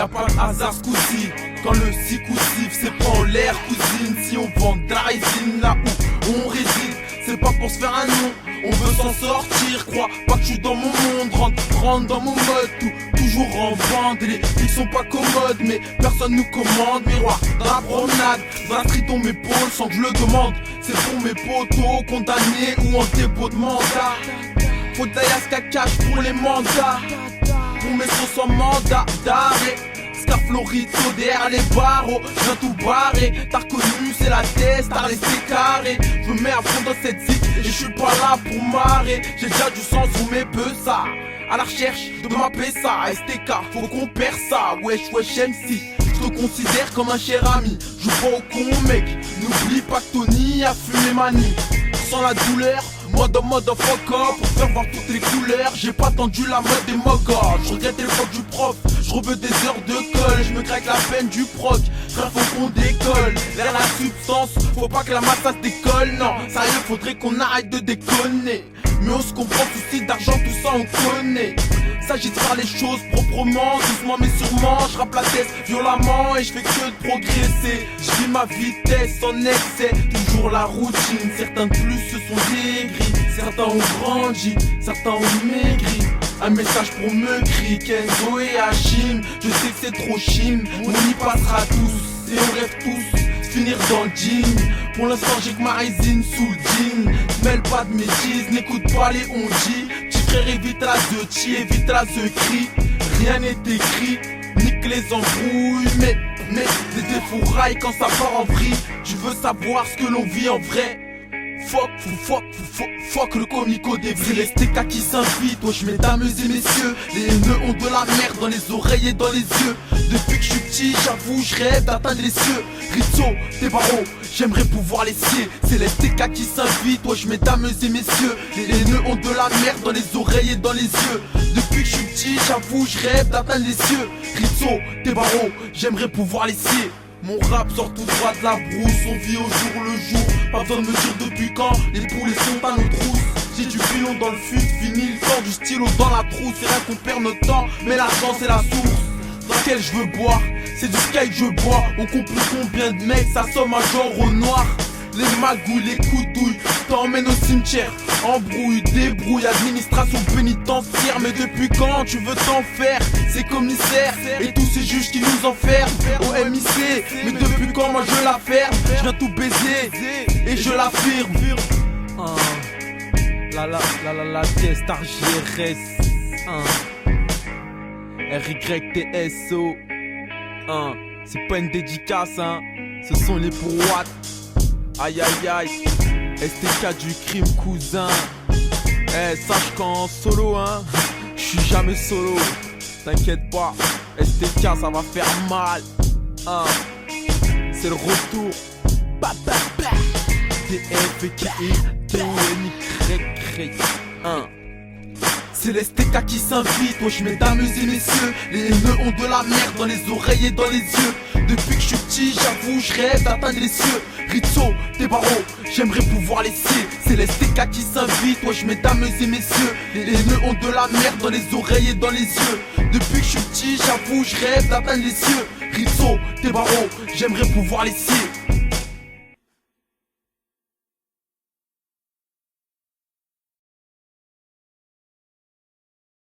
Y'a pas de hasard ce coup-ci. Quand le coussif c'est pas en l'air cousine. Si on vend de la résine là où on réside, c'est pas pour se faire un nom, on veut s'en sortir. Crois pas que je suis dans mon monde, rentre dans mon mode. Toujours en bande, les filles sont pas commodes, mais personne nous commande. Miroir dans la promenade, dans la street on m'épaule sans que je le demande. C'est pour mes potos condamnés ou en dépôt de mandat. Faut de la cash pour les mandats, pour mes sauces en mandat d'arrêt. Florito derrière les barreaux, je viens tout barrer. T'as reconnu c'est la test, t'as resté carré. Je me mets à fond dans cette zik et je suis pas là pour marrer. J'ai déjà du sang sous mes ça. À la recherche de ma ça, STK, faut qu'on perd ça. Wesh MC, je te considère comme un cher ami. Joue pas au con mec, n'oublie pas que Tony a fumé manie. Sans la douleur, mode fuck up, pour faire voir toutes les couleurs. J'ai pas tendu la mode des mogas. Je regrette l'époque du prof, je reveux des heures de colle. Je me craque la peine du proc, frère faut qu'on décolle. Vers la substance, faut pas que la masse ça se décolle. Non, sérieux faudrait qu'on arrête de déconner. Mais on se comprend, souci d'argent tout ça on connaît. S'agit de faire les choses proprement, doucement mais sûrement. Je rappe la tête violemment et je fais que de progresser. Je vis ma vitesse en excès, toujours la routine. Certains de plus se sont dégris, certains ont grandi, certains ont maigri. Un message pour me crier Kenzo et Hachim. Je sais que c'est trop chim, on y passera tous et on rêve tous finir dans le jean. Pour l'instant j'ai que ma résine sous le jean. Mêle pas de métise, n'écoute pas les on-dit. Petit frère évite la de évite la the cri. Rien n'est écrit, nique les embrouilles. Mais des défourailles quand ça part en vrille. Tu veux savoir ce que l'on vit en vrai. Fuck le comico des vrais. C'est les STK qui s'invitent, wesh mesdames et messieurs. Les haineux ont de la merde dans les oreilles et dans les yeux. Depuis que je suis petit, j'avoue, je rêve d'atteindre les cieux. Rizzo, des barreaux, j'aimerais pouvoir les scier. C'est les STK qui s'invitent, wesh mesdames et messieurs. Les haineux ont de la merde dans les oreilles et dans les yeux. Depuis que je suis petit, j'avoue, je rêve d'atteindre les cieux. Rizzo, des barreaux, j'aimerais pouvoir les scier. Mon rap sort tout droit de la brousse, on vit au jour le jour. Pas besoin de me dire depuis quand les poulets sont à nos trousses. J'ai du filon dans le fut, fini le temps du stylo dans la trousse. C'est rien qu'on perd notre temps, mais l'argent c'est la source dans laquelle je veux boire. C'est du sky que je bois, on compte combien de mecs, ça somme un genre au noir. Les magouilles, les coups de douille, t'emmènes au cimetière. Embrouille, débrouille, administration pénitentiaire. Mais depuis quand tu veux t'en faire? C'est commissaire et tous ces juges qui nous enferment au MIC. Mais depuis quand moi je la ferme? Je viens tout baiser et je l'affirme. La T-Star JRS RYTSO. C'est pas une dédicace, hein. Ce sont les brouettes. Aïe aïe aïe, STK du crime cousin. Sache qu'en solo hein, je suis jamais solo. T'inquiète pas, STK ça va faire mal. C'est le retour. TFKI C'est les STK qui s'invitent, wesh mesdames et messieurs. Les haineux ont de la merde dans les oreilles et dans les yeux. Depuis que je suis petit, j'avoue, je rêve d'atteindre les cieux. Rizzo, des barreaux, j'aimerais pouvoir les scier. C'est les STK qui s'invitent, wesh mesdames et messieurs. Les haineux ont de la merde dans les oreilles et dans les yeux. Depuis que je suis petit, j'avoue, je rêve d'atteindre les cieux. Rizzo, des barreaux, j'aimerais pouvoir les scier.